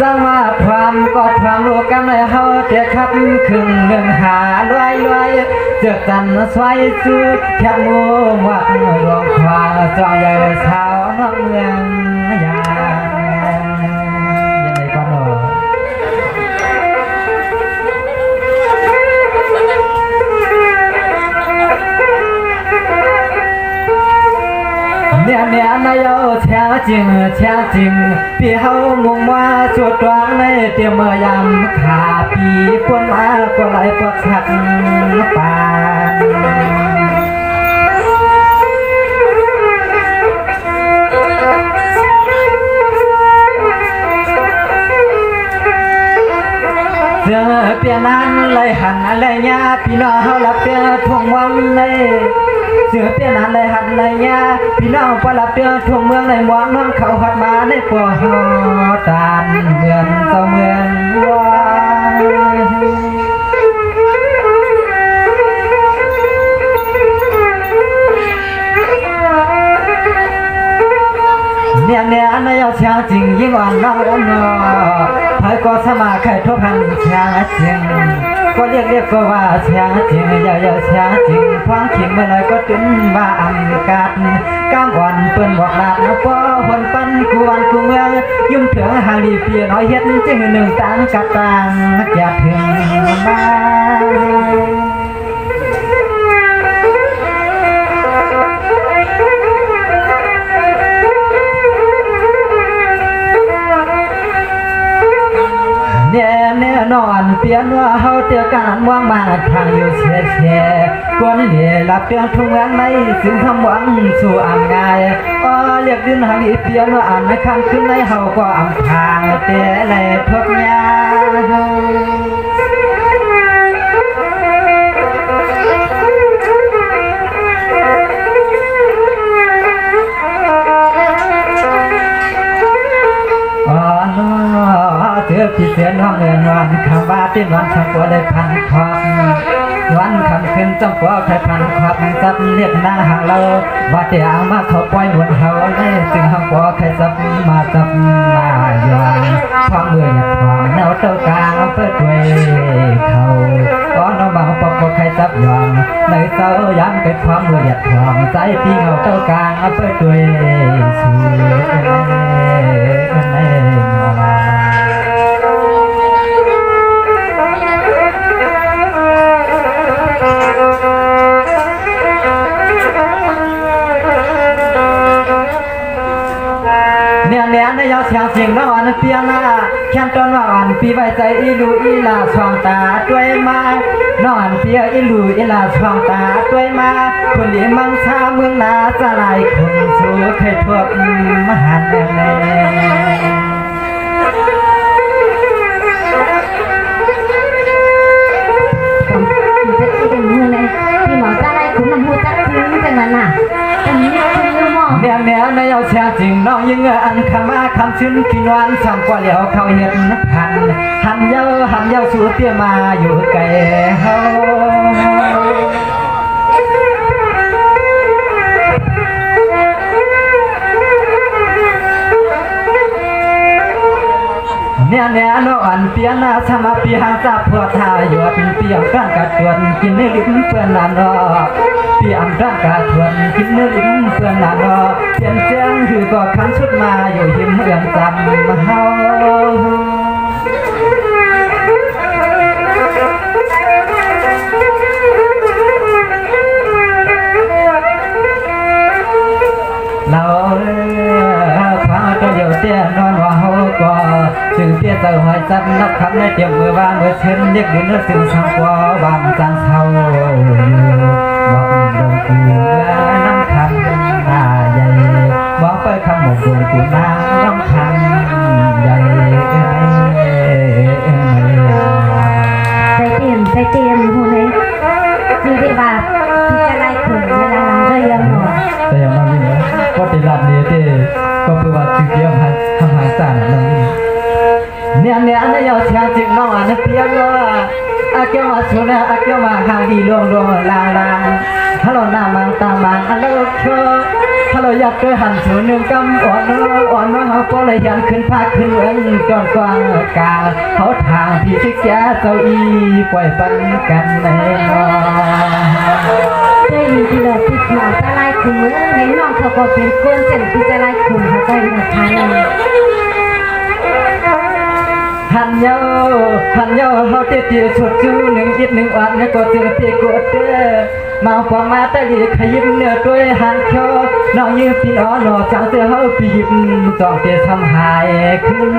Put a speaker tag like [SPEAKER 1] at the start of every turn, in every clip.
[SPEAKER 1] สมาความกอดความรู้กันในเฮาเตียขับครึ่งเมืองหาลอยเจอกันสวยสุดแคบมูวักรวงควาจองใหญ่ชาวนอกเมืองยายังไงก่อนเนาะเนี่ยนายเอาแท้จริงพี่เฮามุ่งว่าจุดวางในเตรียมเมื่อยามขาปีปวนมาก็ไหลปวดชักปานเสือเปียนั้นเลยหันเลยยาพี่น้องเฮาละเปียท่วงวันเลยเสือเปียนั้นเลยหันเลยยาพี่น้องพอละเปียท่วงเมืองในหมองน้องเขาหัดมาในปัวหอตานเมืองเจ้าเมืองว่าเนี่ยนายเอาเชียงจริงยิ่งอ่อนน้องอ้นนอเผยก็สมาใครทุกพันเชียงจริงก็เรียกก็ว่าเชียงจริงอย่าเชียงจริงฟังขิงเมื่อไรก็ตึงว่าอังกัดก้ามอ่อนเปิ้นบอกลาดพอคนปั้นกูวันกูเมืองยุ่งถึงหาลีเปียน้อยเฮ็ดจึงหนึ่งต่างกัดต่างอย่าถึงมาเนี่ยนอนเปียนว่าเฮาเตียกันว่างมาทางอยู่เช่กวนเหลี่ยลับเปียนทุ่งแหวนในซึ่งทำหวังสู่อ่างง่ายเรียกดินหางอีเปียนว่าอ่านในข้างขึ้นในเฮาก็อ่ำทางเตะเลยทุกยาพี่เสียน้องเงินวันคำว่าที่วันคำปัวได้พันควักวันคำขึ้นจำปัวใครพันควักจับเรียกหน้าหาเราว่าเดี๋ยวมาเขาปล่อยบนเฮาเลยจึงคำปัวใครจับมาจับมาย้อนความเมื่อหยัดความแนวเต้ากลางเปิดด้วยเขาก็น้องบางปอกใครจับย้อนในเศร้าย้ำเกิดความเมื่อหยัดความใจที่เงาเต้ากลางเปิดด้วยสูเนี่ยนายเอาเสียงเสียงน้องอันเปียนาแค่ต้นว่าอันปีไว้ใจอีลูอีลาช่องตาด้วยมาน้องอันเปียอีลูอีลาช่องตาด้วยมาคนหลีมังชาเมืองนาจะลายคนสู้เคยพวกมหันแน่เนี่ยนายเอาเชียงจริงน้องยังอันคำว่าคำชื่นกินวันช่างกว่าเหลียวเขาเห็นหันเย้าสู้เตี้ยมาอยู่ไกลเฮาเนี่ยน้องอันเปียนาสมาปีหางจับพวกทายอดเปียงกันกัดจวนกินในลิ้นเพื่อนนานเปียงกันกัดจวนกินในลิ้นเพื่อนนานเปลี่ยนเสียงคือก็คันชุดมาอยู่หิมเอื้อมจำมาเฮาเราความตัวเดียวเตี้ยนอนว่าเฮาก็จึงเตี้ยเต่าหอยจับนับคำในเตรียมมือวางมือเช่นเรียกดินแล้วจึงสังกว่าบางจังเฮาบอกดงกูน้ำคำหน้าใหญ่บอกไปคำหมกดงกูน้ำคำใหญ่
[SPEAKER 2] ใส่เตียมหูเลยคือที่บาปที่จะไล่ขุนเวลาเราเรื่องหัว
[SPEAKER 1] แต่ยังไม่มีก็ติดรับนี้ที่ก็คือว่าจึงเกี่ยวกับทำหางสารเราเนี่ยเอาเชียงจริงน้องอันเปียว่าอาเกี่ยวมาสุนัขอาเกี่ยวมาหางดีลวงลางฮัลโหลหน้ามังตามังฮัลโหลเชอ ถ้าเราอยากเจอหันสู่หนึ่งกำอ่อนน้อเขาก็เลยยันขึ้นภาคขึ้นเมืองก่อนกวางกาเขาทางที่ทิกแก่เจ้าอีปล่อยปันกันในนอ
[SPEAKER 2] ได้ยินที่เราติดหมอจะไล่ขุมเมื่อในน้องเขาก็เป็นคนเส้นที่จะไล่ขุมเขาก็ยังทาน
[SPEAKER 1] หันเยาเขาเตี้ยชุดจูหนึ่งคิดหนึ่งวันก็เจอเตี้ยกดเด้อมาพอมาตะลีขยิบเนื้อด้วยหันเขียวน้องยืมพี่น้องหล่อจังเตือเขาปีบจ้องเตี้ยทำหายขึ้น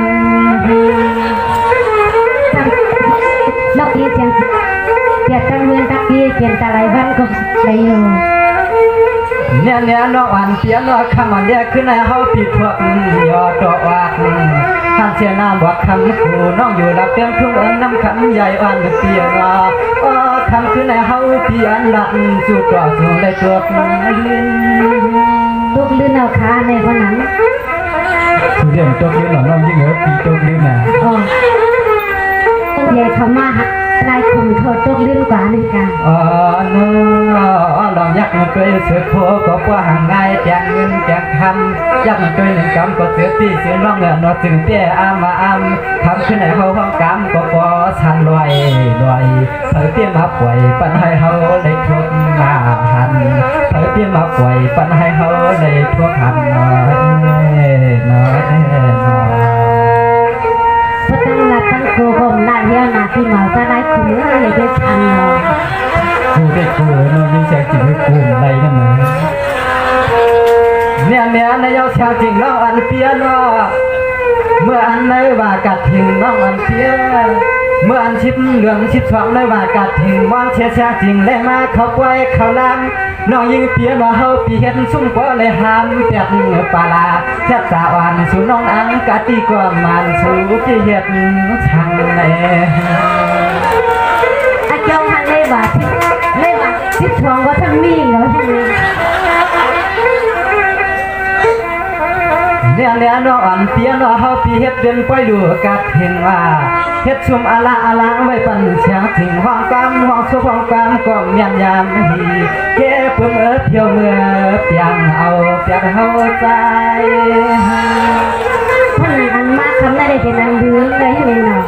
[SPEAKER 2] นอกนี้เสียงเกียรติเมืองตะกี้เกียรติอะไรบ้านก็ได้อยู่
[SPEAKER 1] เนี่ยน้องอันเปียน้องคำอันเดียขึ้นในเขาปีพวกยอตัววักท่านเสียน้ำบอกคำคูน้องอยู่รับเตียงทุ่งน้ำคำใหญ่อันเปียน้องคำขึ้นในเขาเปียนหลังสู่ต่อสู่เลยตัวลิ้น
[SPEAKER 2] ลูกลื่นเอาขาในคนนั้น
[SPEAKER 1] เรื่องตัวลิ้นน้องยิ่งเหรอปีตัวลิ้นน่ะ
[SPEAKER 2] ใหญ่เขามาลายขุมเขาตัวลื่นกว่านี่กัน
[SPEAKER 1] ลองยักมันตัวเสือโคก็ว่าห่างไงแจงเงินแจงคำยักมันตัวหนึ่งกำก็เสือตีเสือร้องเงาหนอถึงเตี้ยมาทำขึ้นในเขาห้องกำก็พอชันลอยเผยเตี้ยมาป่วยปันให้เขาเลยทุกมาหันเผยเตี้ยมาป่วยปันให้เขาเลยทุกหันน้อย
[SPEAKER 2] พอตั้งหลักตั้งโกผมได้เยอะนะที่หมอจะได้ขุมเมื่อไหร่จะทันเนาะ
[SPEAKER 1] กูได้กูน้องยิ่งแจกจิ๋วกูอะไรนั่นเนี่ยในยอดชาวจริงน้องอันเปียน้อเมื่ออันในว่ากัดถึงน้องอันเปียเมื่ออันชิบเหลืองชิบสองในว่ากัดถึงมองเชียชาจริงเลยมาเขาไว้เขาลำน้องยิ่งเปียน้อเฮาปีเห็นซุ่มก็เลยห้ามเปียกปลาลาแทบสาวันสู่น้องอังกะตีกว่ามันสู่ที่เห็ดช่างแน่
[SPEAKER 2] อาเจ้าฮันเลยว่าทิศทองว่าท่านมีเหรอท่าน
[SPEAKER 1] เนี่ยน้องอันเตียน้องเฮาปีเฮ็ดเดินไปดูกัดเห็นว่าเฮ็ดชุมอาลาไว้ปั่นเสียงถึงห้องกำห้องสุห้องกำก็เมียนยามหีเก็บเพิ่มเที่ยวเมื่อเปียงเอาเปียงเฮาใจ
[SPEAKER 2] ท่านอันมากคำได้เป็นอันดื้อเลยให้เนาะ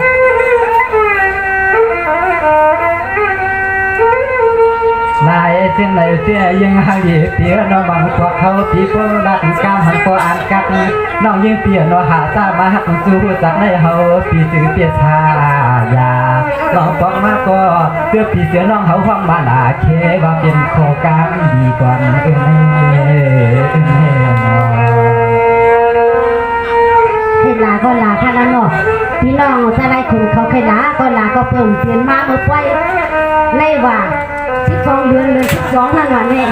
[SPEAKER 1] นายเส้นไหนเสียยังหายเปียน้องบังพวกเขาปีโปรักกามหันพออ่านกัดน้องยังเปียน้องหาตามาหักสู้จากในเฮาปีสื่อเปียชายาน้องบอกมาก็เพื่อปีเสียน้องเฮาฟังมาหนาเคว่าเป็นโคกามดีกว่า
[SPEAKER 2] เวลาก็ลาแค่นั้นเนาะพี่น้องจะได้คุณเขาเคยลาก็ลาก็เพิ่มเปลี่ยนมาเมื่อไปเลยว่า12 เดือน12นั่นวันนี้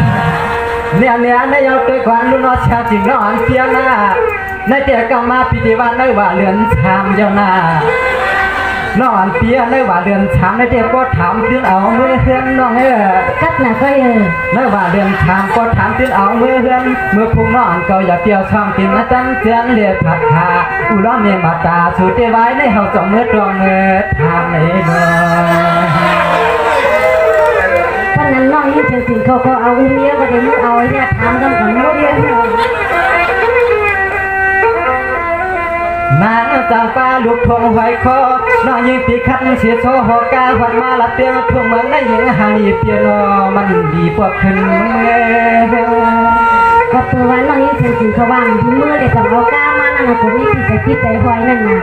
[SPEAKER 1] เนี่ยในยอดตัวกวนลุ้นชาจริงน้องเสียนะในเตียกมาพิธีวันในว่าเรือนชามเจ้าหน้าน้องเปียในว่าเรือนชามในเตียก็ถามตื้นเอาเมื่อเฮือนน้อง
[SPEAKER 2] กัดหนักก็
[SPEAKER 1] ในว่าเรือนชามก็ถามตื้นเอาเมื่อเฮือนเมื่อพุ่งน้องก็อย่าเปียวช่องกินนะตั้งเตือนเรียกผัดขาอุล้อเมียมาตาสูดไว้ในเฮาจอมเมื่อตรงเมื่อทำในเมื่อ
[SPEAKER 2] นั้นน้องยิ่งเป็นสิ่งเขาก็เอาเมียก็ได้ไม่เอาเนี่ยทำต้องกับโมเดีย
[SPEAKER 1] นางจางฟ้าลูกทงหอยคอน้องยิ่งปีคัดเสียโซหอกาหันมาละเตียงทุ่งเมืองในหญิงหาลีเปียโนมันดีพวกขึ้น
[SPEAKER 2] ก็ตัววันน้องยิ่งเป็นสิ่งเขาว่างที่มือเด็กกับเอาก้ามานั่นผมนี่คิดใจหอยนั่นนะ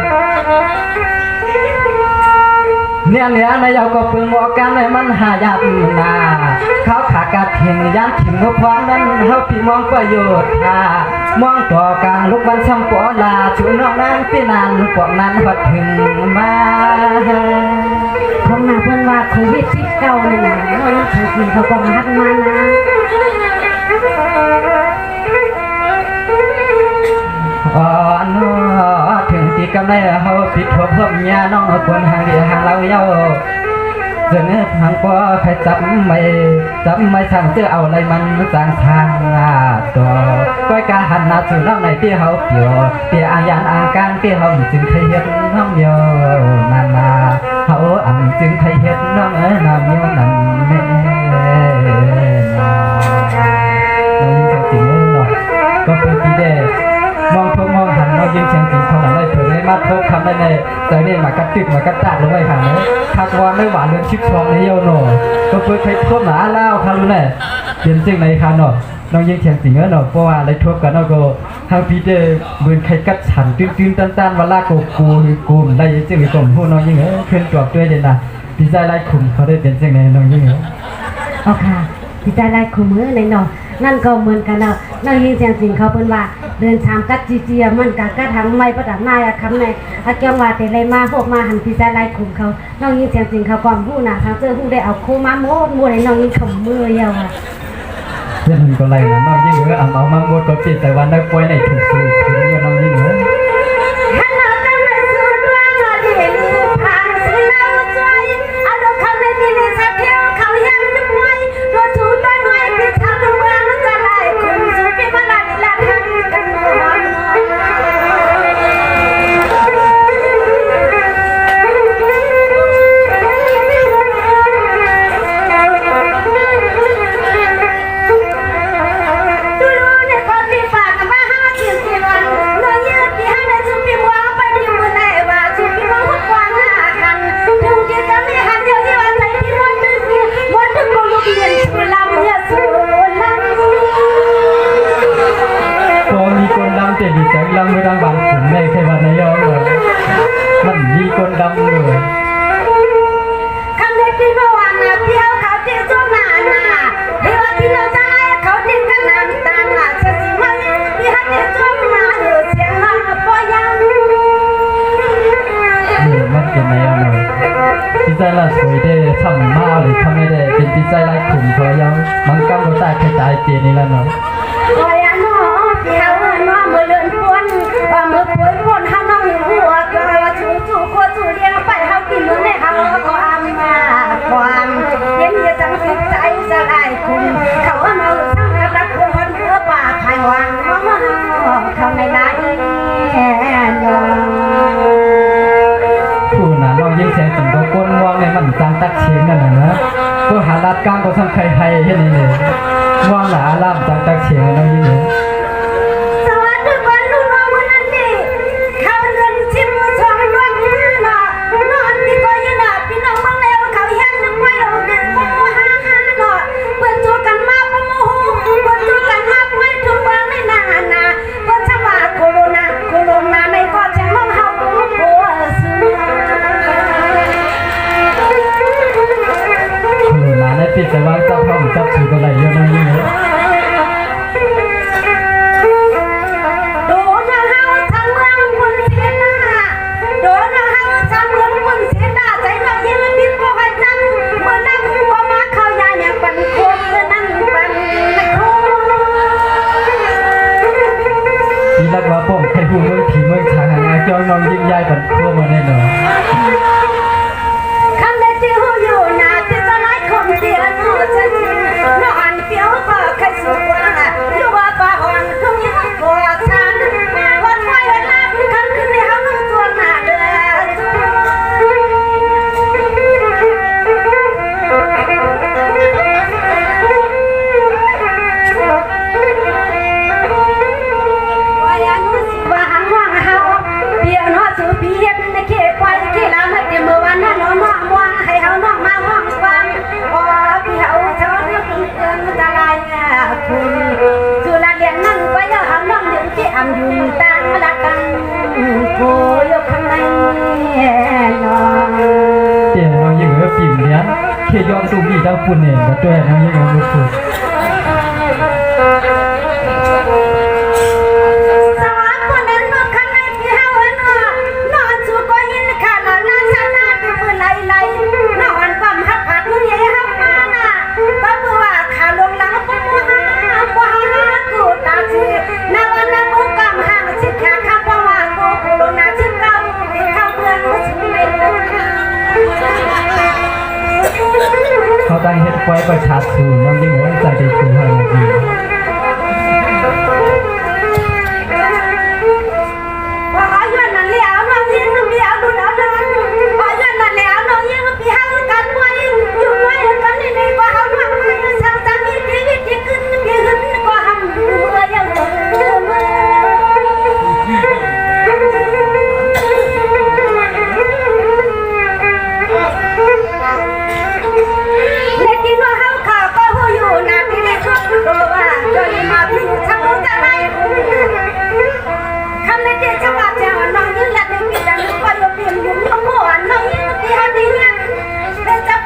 [SPEAKER 1] เนี่ยนายก็เพิ่งบอกกันให้มันหายากนาเขาขากัดเห็นยันถิ่มพร้อมนั้นเขาพี่มองประโยชน์ค่ะมองต่อการลุกวันซ้ำปอลาชูน้องนั้นพี่นานพวกนั้นพัดถึงมา
[SPEAKER 2] ของนาเพื่อนว่าโควิด19นี่นะน้องถือกินเขาก็มาหักมานะ
[SPEAKER 1] ถึงตีกำไรเขาปิดหัวเพิ่มยาน้องควรหางเดียหางเราเย้าเรื่องทางก็ใครจับไม่สั่งเสื้อเอาอะไรมันสั่งทางตัวก้อยกาหันหน้าสู่น้องในที่เขาเปียวเปียอาญานอ่างกลางที่เขาจึงเคยเห็นน้องเดียวนาเขาอ่างจึงเคยเห็นน้องน้ำเดียวนั่นแม่เรายิ่งจริงเนาะ มาทบคำได้ในใจเนี่ยมากระตึกมากระตากลงไปค่ะเนาะทักวันไม่หวานเรื่องชิปชองในเยาหนอก็เพื่อใครทบหนาเล่าค่ะรู้แน่เย็นจึงในค่ะเนาะน้องยิงเฉียงสิงเนาะเพราะว่าอะไรทบกันเนาะก็ทางพี่เดเบืนใครกัดฉันตื้นตันๆว่าลากกูหรือกูได้ยังจึงหรือกลมหูน้องยิงขึ้นจวบด้วยเด่นนะพี่ใจไล่ขุมเขาได้เป็นจึงในน้องยิง
[SPEAKER 2] เอาค่ะพี่ใจไล่คุมมือในเนาะนั่นก็เหมือนกันเนาะน้องยิงเสียงสิงเขาเป็นว่าเดินชามกัดจีเจียมันกัดทางไม่ประดับหน้าคำในอาเกียงว่าแต่ไรมาพวกมาหันพี่ใจไล่คุมเขาน้องยิงเสียงสิงเขาก่อนผู้น่ะทางเจอผู้ได้เอาคู่มาโม้ในน้องยิงขมมือยาวอ่ะ
[SPEAKER 1] เพื่อนมันก็ไล่นะน้องยิงเอามาโม้ก็จิตแต่วันได้ป่วยในถูกสูบถึงเนี่ยน้องยิงลำไม่ดังบางขุนในใครวันในย้อนเลยมันมีคนดำเลย
[SPEAKER 2] คำนี้พี่บอกว่านะพี่เอาเขาเตี้ยจุ่มหนาพี่ว่าพี่เราจะให้เขาดิ้นกันน้ำตาหนาเสียสิมันพี่ให้เตี้ยจุ่มหนาเดือดเสียงมันปล่อยยัง
[SPEAKER 1] มันเป็นไงอ่ะเนาะพี่ใจละสวยได้ทำมาหรือทำไม่ได้เป็นพี่ใจไล่ขุนเขายังมังกรก็ตายแค่ตายเตียนี่แล้วเนาะ
[SPEAKER 2] มือเลื่อนปวนว่ามือป่วยปวนหาน้องหัวก็ว่าจู่ๆโคจู่เลี้ยงไปเฮากินมื้อในเฮาก็อำมาความเย็นอย่าจังสิใจสลายคุณเขาว่ามาทั้งกับรักคนเมื่อป่าภายวังมาเขาในได้
[SPEAKER 1] ผู้น่ะน้องยิ่งแสงถึงก็ก้นว่างในมันจางตักเชียงนั่นน่ะนะก็หาลัดกลางก็ทำใครให้เฮ็ดนี่เลยว่างหนาล่ำจางตักเชียงน้องยิ่งที่จะวางเจ้าพ่อจับถือกันไหลเยอะน้อยนี่
[SPEAKER 2] โดนเฮาทางเมืองคนเสียหน้าโดนเฮาทางเมืองคนเสียหน้าใจน้องยิ่งมีพวกให้จังเมื่อนั่งบ่มาเข้ายาอย่างปันโคตรนั่งปันไม่โค
[SPEAKER 1] ที่รักว่าป้องใครผู้เมืองผีเมืองทางหาจ้องน้องยิ่งใหญ่ปันโคมาแน่นอนปิ่มเนี้ยเคยอมสู้มีเจ้าคุณเนี่ยก็ด้วยน้องยิ่งน้องลูกคุณเขาตั้งเฮ็ดไว้ประชาชนน้องยิ่งว่าใจดีคือให้ดี
[SPEAKER 2] เ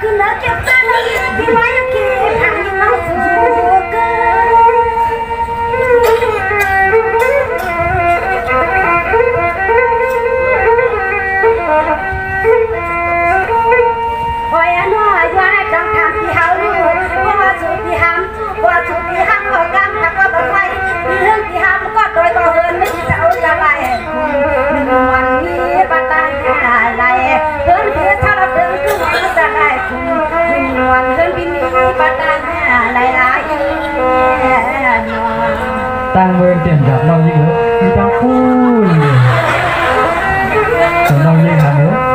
[SPEAKER 2] cứ nỡ kêu ta lên thì nói kia thằng nó sử dụng cơ ôi anh nói qua này trong tham thì hao qua chủ thì ham vào cam thằng có bật quay đi hơn thì ham có đôi to hơn mấy cháu ra lại ngoan đi bắt tay lại hơn phía sau đó đứng cứ mở ra lại ngoan hơn đi bắt tay lại
[SPEAKER 1] tăng nguyên tiền gặp đâu như nữa đi tăng phun còn đâu như hả nữa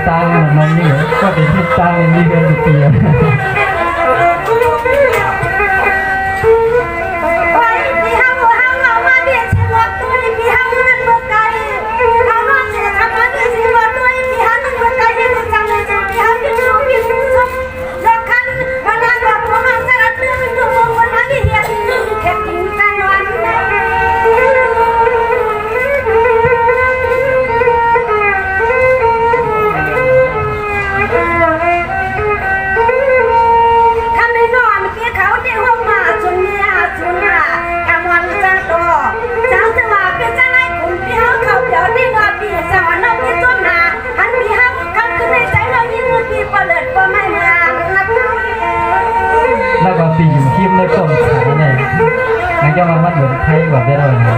[SPEAKER 1] tăng là nó như vậy có thể thích tăng đi gần được tiềnแล้วก็ปีอยู่ทีมในกลุ่มสายเนี่ยนั่นก็มันเหมือนไทยแบบได้เลยนะ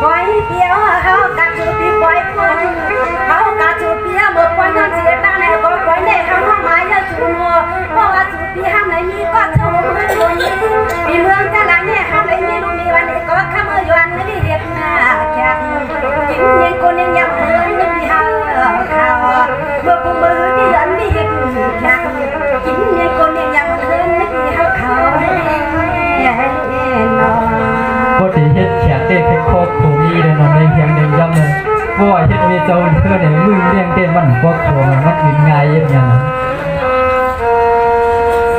[SPEAKER 2] ไว้เดียวเขากระจุดที่ปล่อยคนเขากระจุดที่เมื่อปล่อยน้ำเสียตั้งในก็ปล่อยในเขาห้องไม้จะจูนหัวเพราะว่าจุดที่ห้ามไหนมีก็เท่าเมื่อโดนมีเมืองจะหลังเนี่ยห้ามไหนมีลูกมีวันนี้ก็ข้ามเมื่อยวันไม่ได้เรียกหน้าแค่กินยังคนยังยังเมืองไม่มีหาเขาเมื่อปุ่มมือที่ยันไม่เห็นแค่กินยังคนยังยังเมืองไม่มีหาเขา
[SPEAKER 1] ปกติเฮ็ดแขกเต้แค่ครอบครัวมีเลยนอนในเพียงเดียวย่ำเลยเพราะว่าเฮ็ดมีเจ้าเพื่อนเนี่ยมึงเลี้ยงเต้มันครอบครัวมันกินง่ายยังไง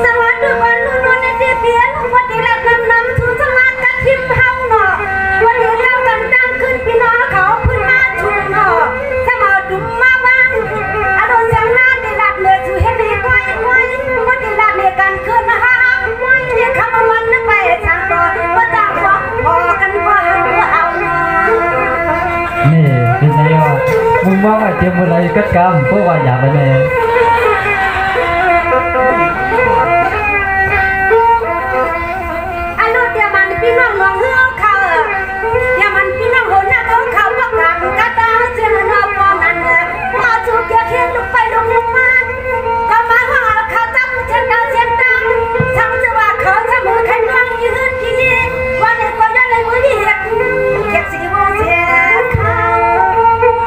[SPEAKER 2] สวัสดีวันรุ่นวันนี้เปลี่ยนวันที่รักนำทุนสมากันทิมเฮาเนาะวันนี้เรากันดังขึ้นพี่น้องเขาขึ้นมาชุนเนาะสมาดุมมาบ้างอารมณ์ยังน่าได้รับเลยชูเฮ็ดดีกว่าวันที่รักเนี่ยกันขึ้นนะคะเนี่ยคำมันนึกไปทางต่อว่าจะพอกันว่าเอาเนาะ
[SPEAKER 1] นี่เป็นไงวะมึงว่าไอ้เตรียมอะไรกัดกำเพราะว่าอยากไปแม่
[SPEAKER 2] พี่น้องน้องเฮือเขาอย่ามันพี่น้องโหน้าเขาประกาศกระตาเสียงนอปอมันพอจูเกียเขียนลุกไปลงมาก็มาหาเขาตั้งเสียงดังทั้งจะว่าเขาจะมือแข็งฟังยืนที่นี่วันนี้ก็ย้อนเลยมือที่เห็ดเก็บสีวงเสียเขา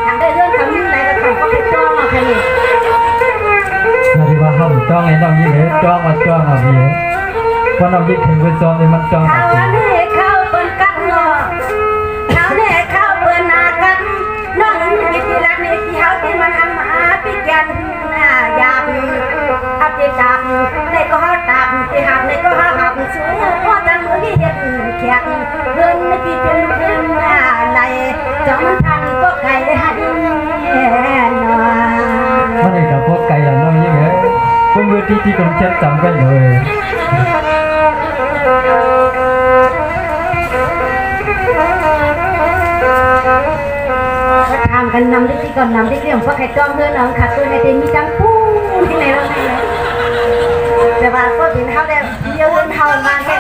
[SPEAKER 2] ทางได้เรื่องทำยิ่งไรก็เขาก็ไปจ้องเอาแค่นี้
[SPEAKER 1] นาทีว่าเขาจ้องไอ้น้องยิ่งเลยจ้องมาจ้องเอาพี่พอน้องยิ่งถึงไปจ้องเลยมันจ้อง
[SPEAKER 2] เขาเนี่ยเขาเปิดกัดเนาะเขาเนี่ยเขาเปิดนากัดน้องหนึ่งมีที่รักในที่เขาที่มันทำมาปีกันอยากเอาที่จับในก็หาตับที่หักในก็หาหักสวยพอจังมือที่เห็ดแข็งเดินในที่เป็นเดินไหลจอมทันก็ไก่หันนอน
[SPEAKER 1] มันเลยกับพวกไก่อย่างน้องยิ่งเลยพวกมือที่คนเช็ดจำกันเลย
[SPEAKER 2] ทำกันนำที่ก่อนนำที่เรื่องพวกไข่ต้มเนื้อน้องขัดตัวในเดมีจังปูที่ไหนเราไหนแต่ว่าก็เป็นเขาได้เยอะเงินเขามาแค่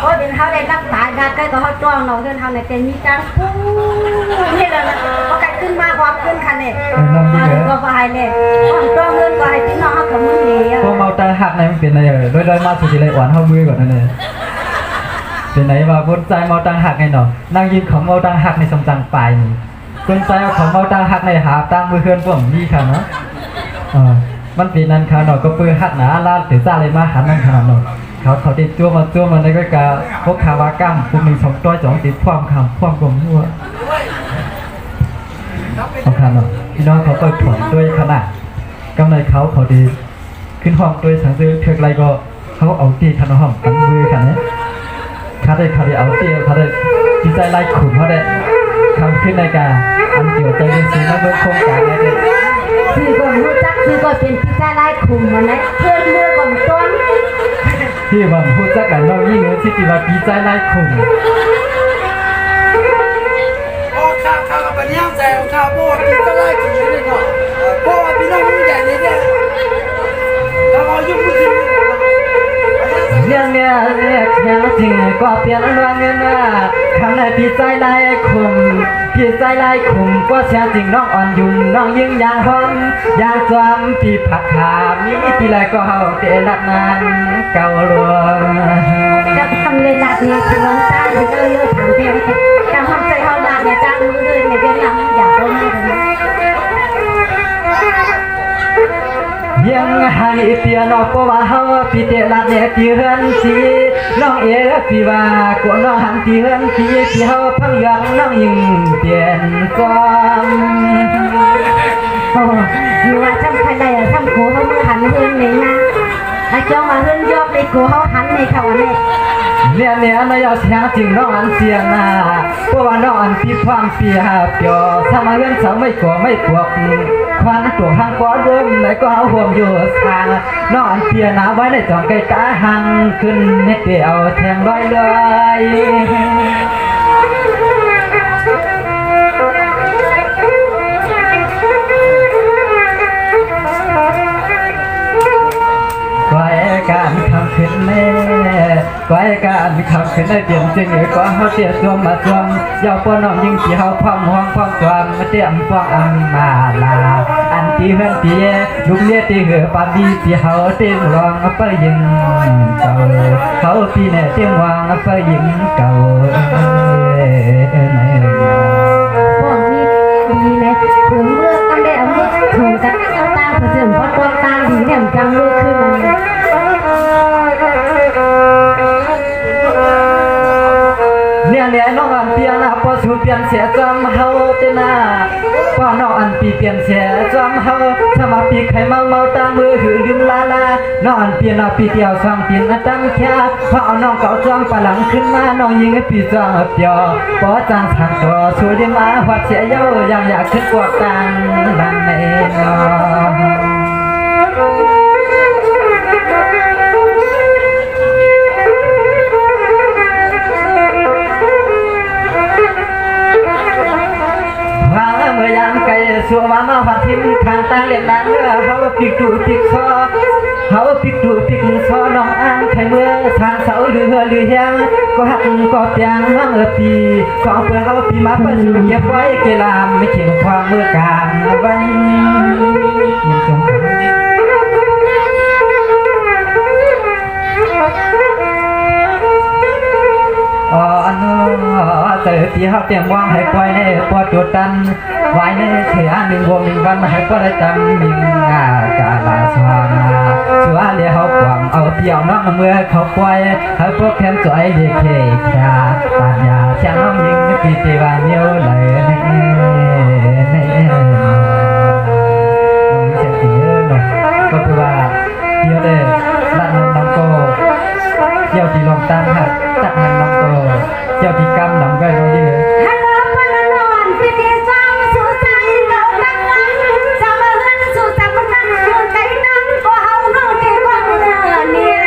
[SPEAKER 2] ก็เป็นเขาได้รักษาการใกล้กับเขาจ้องน้องเงินเขาในเดมีจังปูนี่เราก็ไก่ขึ้นมาความขึ้นคันเนี่ยมาก็ไปเลยความจ้องเงินก็ให้พี่น้องเขากับมือเหนียว
[SPEAKER 1] พวกเมาตาหักในมันเป็นอะไรโดยมาสุดที่ไรอ่อนเข้ามือก่อนนั่นเอง เป็นไหนว่าบนใจเมาตังหักไงเนาะนั่งยืนของเมาตังหักในสมจังปลายนี่คนใจเอาของเมาตังหักในหาตามมือเฮือนพวกมีค่ะเนาะมันเป็นนั้นค่ะเนาะก็ปืนหักหนาลาดถือซาเลยมาหันนั่งค่ะเนาะเขาติดจั่วมาในก็กะพวกคาวากรรมปุ่มหนึ่งสองตัวสองติดพร้อมคำพร้อมกลมหัวเอาค่ะเนาะพี่น้องเขาเปิดผลด้วยขนาดกำไรเขาดีขึ้นห้องด้วยสังซื้อเทือกไรก็เขาเอาตีขนมห้องกันมือกันเนี่ยเขาได้เอาตีเขาได้ดีใจไล่ขุนเขาได้ทำขึ้นในการอันเกี่ยวใจเรื่องสีน้ำเบิ้งโครงการเนี่ยเด็ก
[SPEAKER 2] คือก่อนรู้จักคือก่อนเป็นพี่จ้าไล่คุมมันนะเพื่อนเมื่อก่อนต้น
[SPEAKER 1] ที่ว่าพูดจักกันเรายิ่งเนื้อที่ที่ว่าดีใจไล่ขุน
[SPEAKER 3] โอ้ข้ากับปัญญาใจของข้าเพราะว่าพี่ก็ไล่ขุนนี่เนาะเพราะว่าพี่น้องมึงใหญ่นี่เนี่ยเราเอายุ่งมึงกิน
[SPEAKER 1] เรื่องเนี่ยเรียกแค่จริงก็เปลี่ยนวันเงินว่าคำไหนพี่ใจไล่ขุนพี่ใจไล่ขุมก็แท้จริงน้องอ่อนยุ่งน้องยิ่งอย่างหอมอย่างจวมพี่ผักขามีที่ไรก็เฮาเตลัดนานเก่าลวง
[SPEAKER 2] กับทำเลยหลักเนี่ยคือวันจ้าหรือเลิกถามเพียงการทำใจเฮาหลักเนี่ยจ้ามือเลยเนี่ยเป็นหลังอยากรู้ไหม
[SPEAKER 1] ยังให้เปียนอกก็ว่าเฮาพี่เตลัดเนี่ยที่เฮือนสีน้องพี่ว่าก็น้องหันที่เฮือนสีพี่เฮาพังยังน้องยิ่งเปลี่ยนความ
[SPEAKER 2] โอ้อยู่ว่าทำใครได้ทำโขเขามือหันเฮือนเลยนะไอ้จ้องมาเฮือนยอบเลยโขเขาหันในเขาเนี่ย
[SPEAKER 1] เนี่ยนายเอาแท้จริงน้องอันเสียงนะเพราะว่าน้องอันพี่ความเปียเปียวถ้ามาเฮือนสาวไม่กลัวไม่ปวกควันตัวหางก็ร่มไหนก็เอาห่วงอยู่ทางน้องอันเปียนะไว้ในจองไก่ตาหังขึ้นเน็ตเดียวแทงร้อยเลยไว้การคำขึ้นแน่ไว้การคำขึ้นได้เตียมจริงก็เขาเตียตัวมาจวมยาวปนน้องยิ่งที่เขาพร้อมห้องพร้อมจวมมาเตียมฟ้องอังมาลาอันที่เฮือนที่ลูกเลี้ยที่เหอปาบีที่เขาเตียมรองไปยิงเก่าเขาพี่เนี่ยเตียมวางไปยิงเก่า
[SPEAKER 2] พวกนี้ดีเลยถึงเมื่อกันได้เอาเมื่อถูกกันเอาตาเสื่อมเพราะตัวตาดีเนี่ยจังเลยขึ้นมา
[SPEAKER 1] เนี่ยน้องอันเปียนะพอสูเปลี่ยนเสียจำเฮาเตนะพอน้องอันปีเปลี่ยนเสียจำเฮาถ้ามาปีไข่เมาตามือหือลืมลาน้องอันเปียนะปีเดียวสองตีนตั้งแค่พอเอาน้องเก่าจำปะหลังขึ้นมาน้องยิงให้ปีจำเปียวพอจังทางตัวช่วยได้มาหัดเสียเย้ายังอยากขึ้นกว่ากันดังในน้องเมื่อยามไก่สัวมาหัดทิมทางตาเล็ดด้านเมื่อเขาปิกดูปิกซอเขาปิกดูปิกซอน้องอ่างไข่เมื่อทางเสาหรือเฮียงก็หักก็เปียงมั่งปีก็เพื่อเขาปีมาเปิดเก็บไว้เกลามไม่เขียนความเมื่อการวันยังจงเตอที่เขาเตรียมวางให้ปล่อยในปวดจุดตันไว้ในเสียหนึ่งวงหนึ่งวันมาให้ปล่อยจำมิงกาลาสวานาชัวเลี้ยเขากวางเอาเที่ยวน้องเมื่อเขาปล่อยให้พวกแคมจ่อยเด็กเขียปัญญาเชียงน้องยิงปีติวานเดียวเลยในน้องเชียงตีเยอะหน่อยก็คือว่าเที่ยวเลยด้านน้องโกเที่ยวที่ลองตามหักตัดหันน้องโกเจ้าที่กำนำก็น้องยิ่ง
[SPEAKER 2] ฮัลโหลปนนอนพี่ที่ซ้ำสู่ใจเราดังนั้นจะมาเล่นสู่จับมันนั่งอยู่ใจนั้นก็เฮาโน่นที่วังเนื้อนี่ไร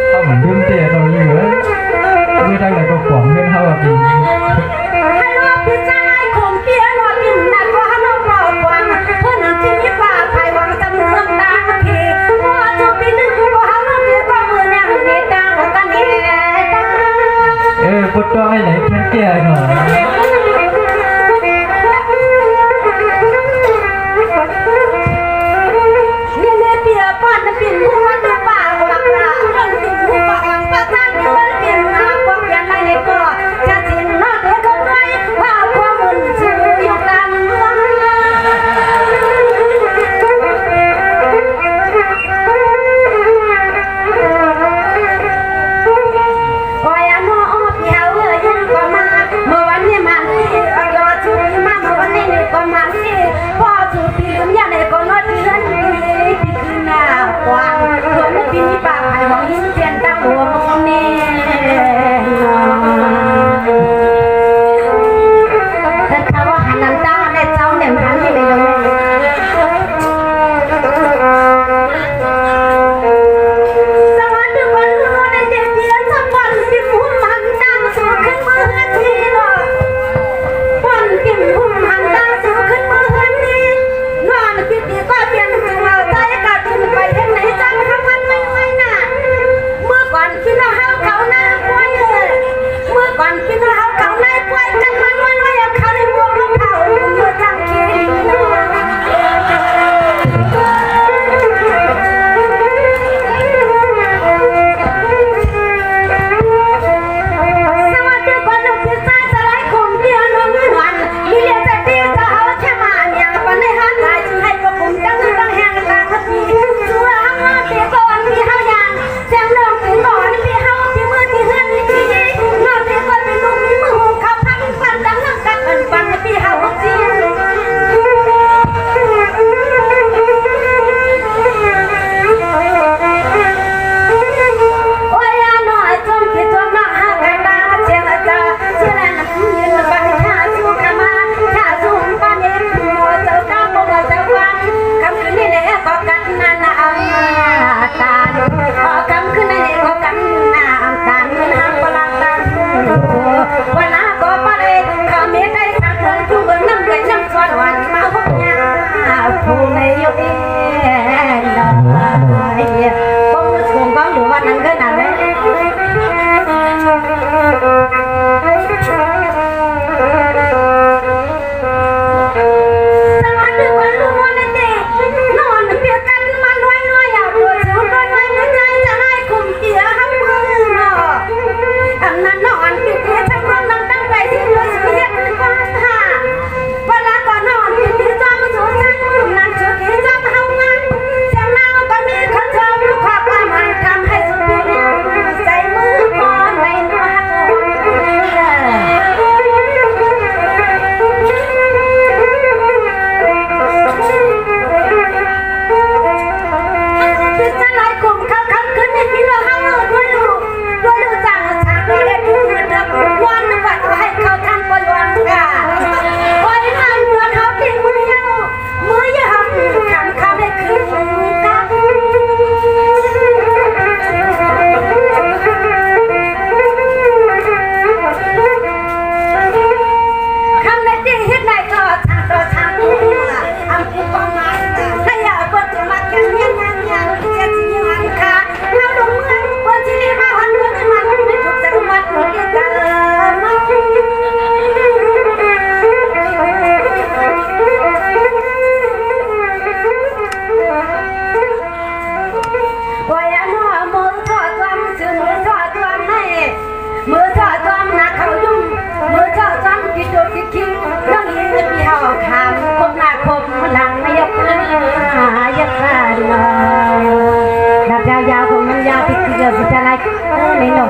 [SPEAKER 1] เขาเหมือนดื่มเตะน้องยิ่งเลยเมื่อได้ไหนก็ขวางเพื่อนเขาแบบนี้
[SPEAKER 2] ฮัลโหลพี่ชายคงเปียนว่ากินหนักกว่าฮัลโหลเปล่ากว่าเพื่อนที่มีป่าไทยวังจำเรื่องตาที ในหนอ